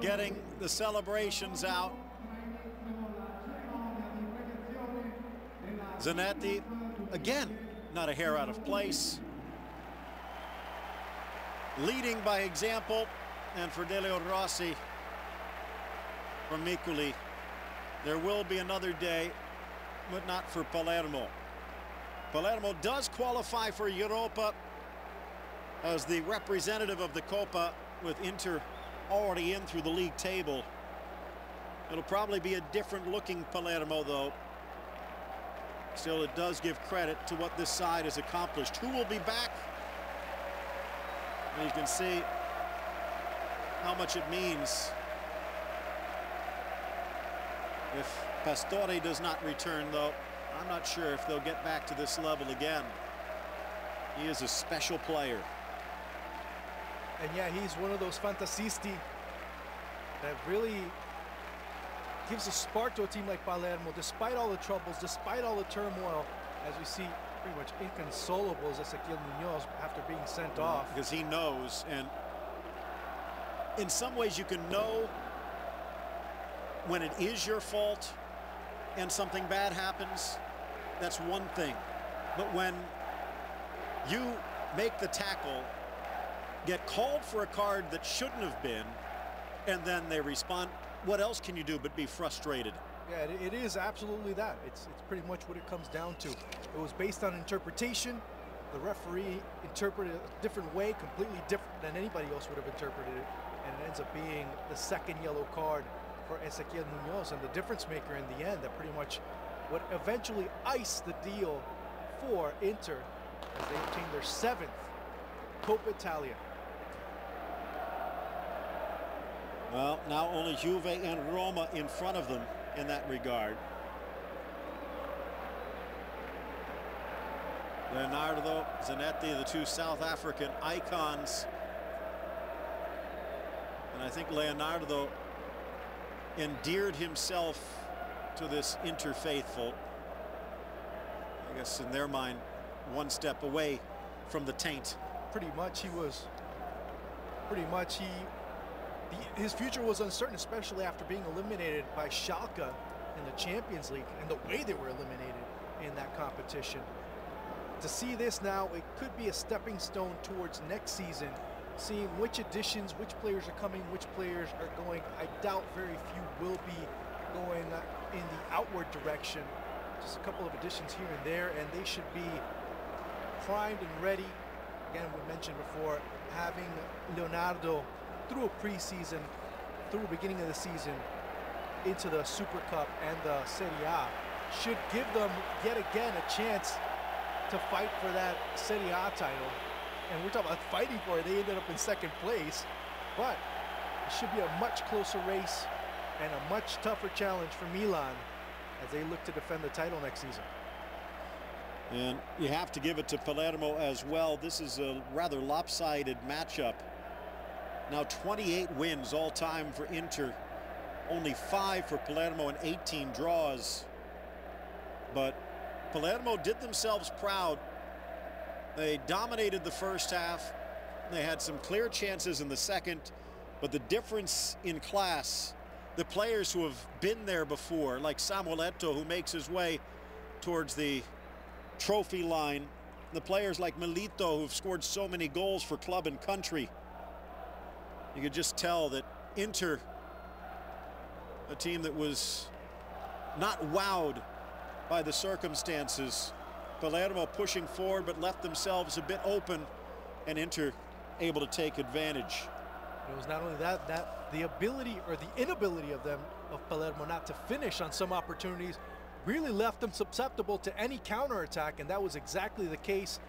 getting the celebrations out. Zanetti, again, not a hair out of place. Leading by example, and for Delio Rossi from Miculi, there will be another day, but not for Palermo. Palermo does qualify for Europa as the representative of the Coppa, with Inter already in through the league table. It'll probably be a different looking Palermo, though. Still, it does give credit to what this side has accomplished. Who will be back? And you can see how much it means if Pastore does not return, though. I'm not sure if they'll get back to this level again. He is a special player. And yeah, he's one of those fantasisti that really gives a spark to a team like Palermo, despite all the troubles, despite all the turmoil, as we see pretty much inconsolable as Ezequiel Munoz after being sent off. Because he knows, and in some ways you can know when it is your fault and something bad happens. That's one thing. But when you make the tackle, get called for a card that shouldn't have been, and then they respond, what else can you do but be frustrated? Yeah, it is absolutely that. It's pretty much what it comes down to. It was based on interpretation. The referee interpreted it a different way, completely different than anybody else would have interpreted it, and it ends up being the second yellow card for Ezequiel Munoz, and the difference maker in the end that pretty much would eventually ice the deal for Inter as they obtain their 7th Coppa Italia. Well, now only Juve and Roma in front of them in that regard. Leonardo, Zanetti, the two South African icons. And I think Leonardo endeared himself to this Inter faithful. I guess in their mind, one step away from the taint. Pretty much he was, his future was uncertain, especially after being eliminated by Schalke in the Champions League and the way they were eliminated in that competition. To see this now, it could be a stepping stone towards next season, seeing which additions, which players are coming, which players are going. I doubt very few will be going in the outward direction. Just a couple of additions here and there, and they should be primed and ready. Again, we mentioned before, having Leonardo through a preseason, through the beginning of the season, into the Super Cup and the Serie A, should give them yet again a chance to fight for that Serie A title. And we're talking about fighting for it. They ended up in 2nd place, but it should be a much closer race and a much tougher challenge for Milan as they look to defend the title next season. And you have to give it to Palermo as well. This is a rather lopsided matchup. Now 28 wins all time for Inter, only 5 for Palermo and 18 draws. But Palermo did themselves proud. They dominated the first half. They had some clear chances in the second, but the difference in class, the players who have been there before, like Samuel Eto'o, who makes his way towards the trophy line, the players like Milito, who've scored so many goals for club and country. You could just tell that Inter, a team that was not wowed by the circumstances. Palermo pushing forward, but left themselves a bit open, and Inter able to take advantage. It was not only that the ability or the inability of Palermo not to finish on some opportunities really left them susceptible to any counterattack, and that was exactly the case.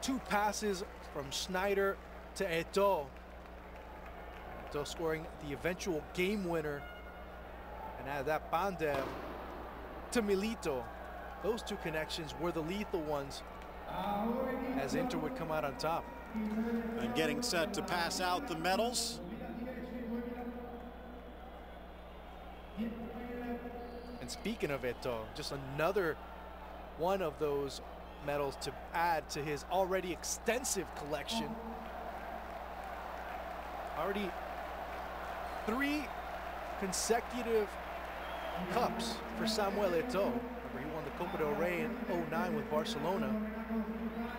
2 passes from Schneider to Eto'o. Eto'o scoring the eventual game winner, and add that Bandem to Milito. Those 2 connections were the lethal ones as Inter would come out on top. And getting set to pass out the medals. And speaking of Eto'o, just another one of those medals to add to his already extensive collection. Already 3 consecutive cups for Samuel Eto'o. Remember, he won the Coppa del Rey in '09 with Barcelona.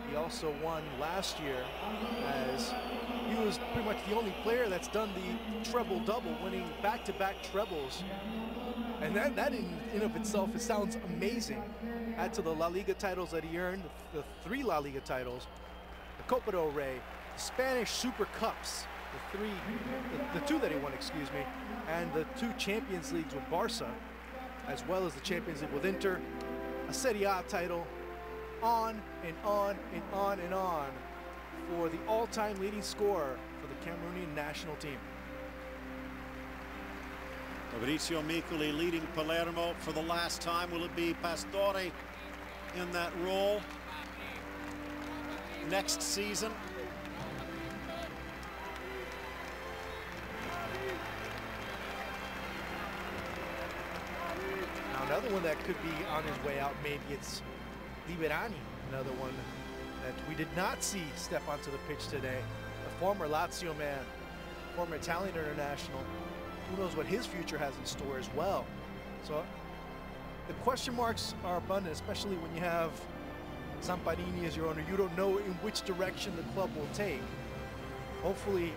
He also won last year, as he was pretty much the only player that's done the treble-double, winning back-to-back trebles. And that in of itself, it sounds amazing. Add to the La Liga titles that he earned, the 3 La Liga titles, the Copa del Rey, the Spanish Super Cups, the 2 that he won, excuse me, and the 2 Champions Leagues with Barca, as well as the Champions League with Inter, a Serie A title, on and on and on and on for the all-time leading scorer for the Cameroonian national team. Fabrizio Micoli leading Palermo for the last time. Will it be Pastore in that role next season? Now another one that could be on his way out, maybe it's Liberani, another one that we did not see step onto the pitch today. A former Lazio man, former Italian international. Who knows what his future has in store as well. So the question marks are abundant, especially when you have Zamparini as your owner. You don't know in which direction the club will take. Hopefully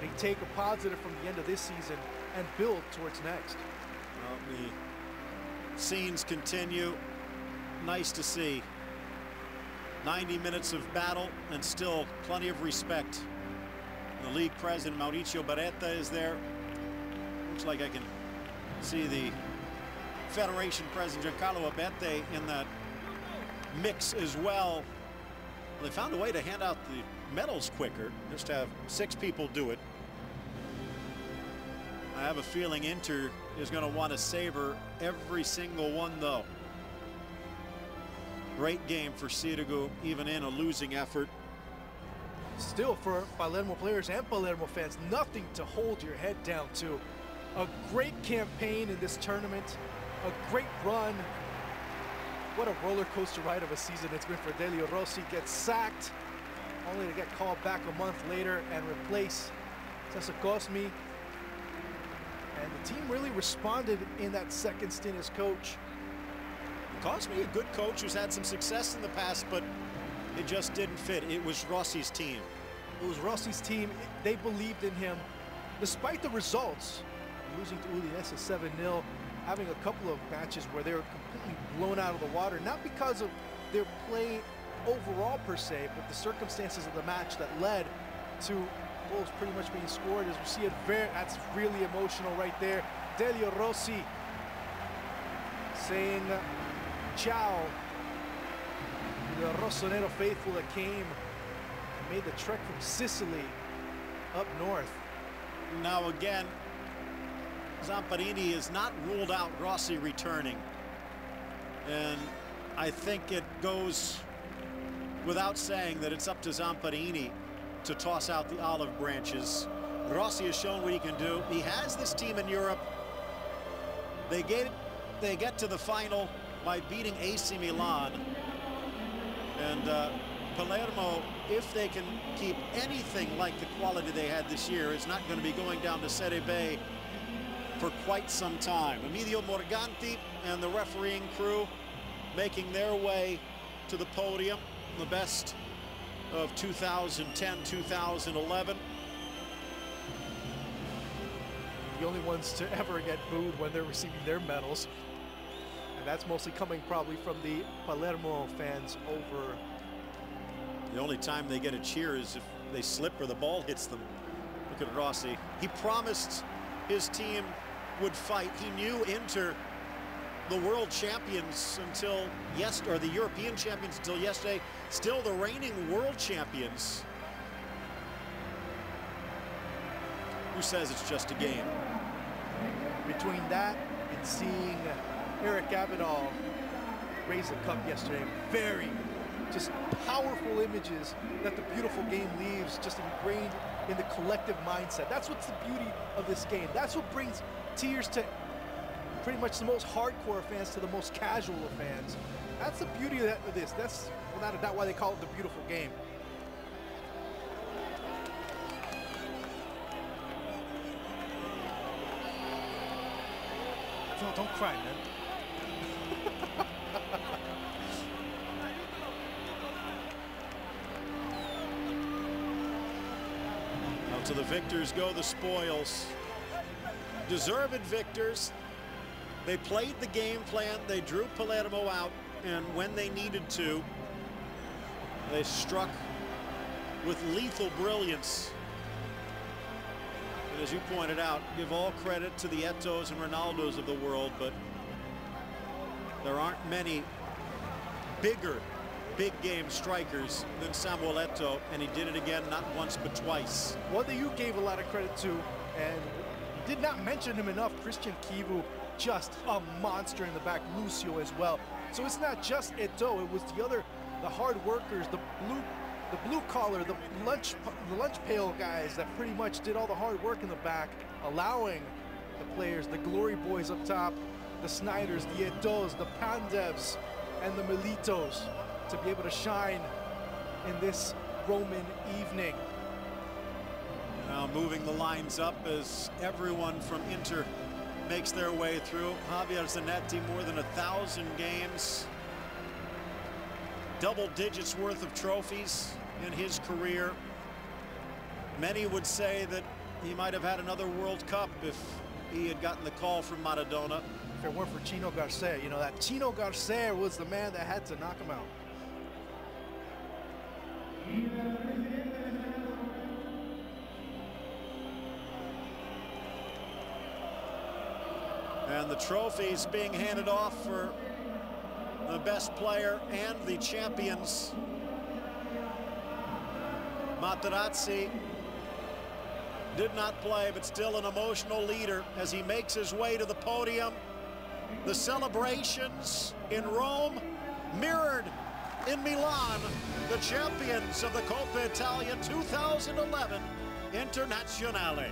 they take a positive from the end of this season and build towards next. Well, the scenes continue. Nice to see. 90 minutes of battle and still plenty of respect. The league president, Mauricio Beretta, is there. Looks like I can see the Federation president, Giancarlo Abete, in that mix as well. They found a way to hand out the medals quicker, just have 6 people do it. I have a feeling Inter is going to want to savor every single one, though. Great game for Sirigu, even in a losing effort. Still, for Palermo players and Palermo fans, nothing to hold your head down to. A great campaign in this tournament, a great run. What a roller coaster ride of a season it's been for Delio Rossi. Gets sacked, only to get called back a month later and replace Cesar Cosmi. And the team really responded in that second stint as coach. Cosmi, a good coach who's had some success in the past, but it just didn't fit. It was Rossi's team. It was Rossi's team. They believed in him. Despite the results, losing to Udinese 7-0, having a couple of matches where they were completely blown out of the water, not because of their play overall per se, but the circumstances of the match that led to goals pretty much being scored. As we see it, that's really emotional right there. Delio Rossi saying ciao to the Rossonero faithful that came and made the trek from Sicily up north. Now again, Zamparini has not ruled out Rossi returning, and I think it goes without saying that it's up to Zamparini to toss out the olive branches. Rossi has shown what he can do. He has this team in Europe. They get to the final by beating AC Milan, and Palermo, if they can keep anything like the quality they had this year, is not going to be going down to Serie B for quite some time. Emilio Morganti and the refereeing crew making their way to the podium, the best of 2010-2011. The only ones to ever get booed when they're receiving their medals. And that's mostly coming probably from the Palermo fans over. The only time they get a cheer is if they slip or the ball hits them. Look at Rossi. He promised his team would fight. He knew Inter, the world champions until yesterday, or the European champions until yesterday, still the reigning world champions. Who says it's just a game? Between that and seeing Eric Abidal raise the cup yesterday, very just powerful images that the beautiful game leaves just ingrained in the collective mindset. That's what's the beauty of this game. That's what brings tears to pretty much the most hardcore fans to the most casual of fans. That's the beauty of this. That's without a doubt why they call it the beautiful game. Don't cry, man. Now to the victors go the spoils. Deserved victors. They played the game plan. They drew Palermo out, and when they needed to, they struck with lethal brilliance. And as you pointed out, give all credit to the Eto'os and Ronaldos of the world, but there aren't many bigger big game strikers than Samuel Eto'o, and he did it again not once but twice. One that you gave a lot of credit to and did not mention him enough, Christian Kivu, just a monster in the back. Lucio as well. So it's not just Eto'o, it was the hard workers, the blue collar, the lunch pail guys that pretty much did all the hard work in the back, allowing the players, the glory boys up top, the Snyders, the Eto'os, the Pandevs, and the Militos to be able to shine in this Roman evening. Now moving the lines up as everyone from Inter makes their way through. Javier Zanetti, more than 1,000 games. Double digits worth of trophies in his career. Many would say that he might have had another World Cup if he had gotten the call from Maradona. If it weren't for Chino Garcia, you know, that Chino Garcia was the man that had to knock him out. And the trophies being handed off for the best player and the champions. Materazzi did not play, but still an emotional leader as he makes his way to the podium. The celebrations in Rome mirrored in Milan, the champions of the Coppa Italia 2011 Internazionale.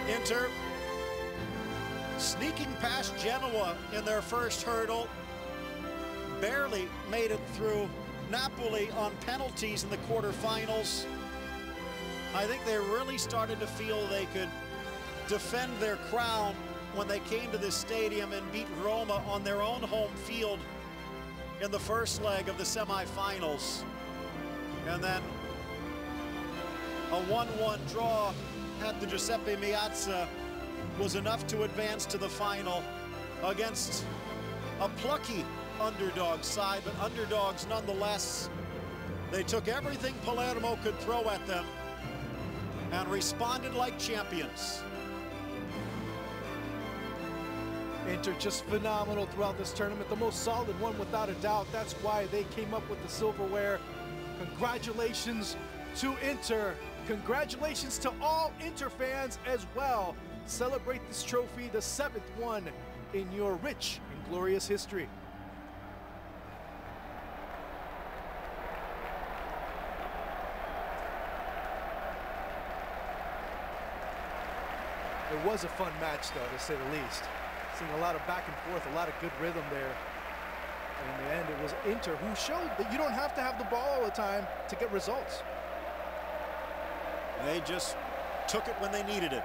Inter sneaking past Genoa in their first hurdle, barely made it through Napoli on penalties in the quarterfinals. I think they really started to feel they could defend their crown when they came to this stadium and beat Roma on their own home field in the first leg of the semifinals. And then a 1-1 draw at the Giuseppe Meazza was enough to advance to the final against a plucky underdog side, but underdogs nonetheless. They took everything Palermo could throw at them and responded like champions. Inter just phenomenal throughout this tournament, the most solid one without a doubt. That's why they came up with the silverware. Congratulations to Inter. Congratulations to all Inter fans as well. Celebrate this trophy, the 7th one in your rich and glorious history. It was a fun match, though, to say the least. Seeing a lot of back and forth, a lot of good rhythm there. And in the end, it was Inter who showed that you don't have to have the ball all the time to get results. They just took it when they needed it.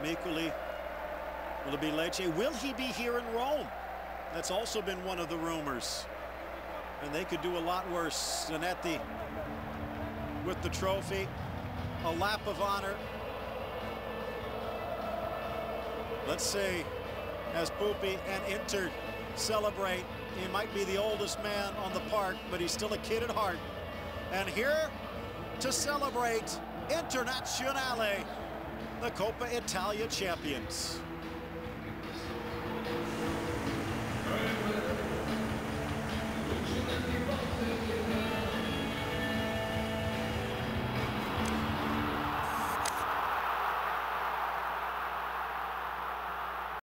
Mikuli, will it be Lecce? Will he be here in Rome? That's also been one of the rumors. And they could do a lot worse. Zanetti with the trophy, a lap of honor. Let's see, as Pupi and Inter celebrate. He might be the oldest man on the park, but he's still a kid at heart. And here to celebrate Internazionale, the Coppa Italia champions.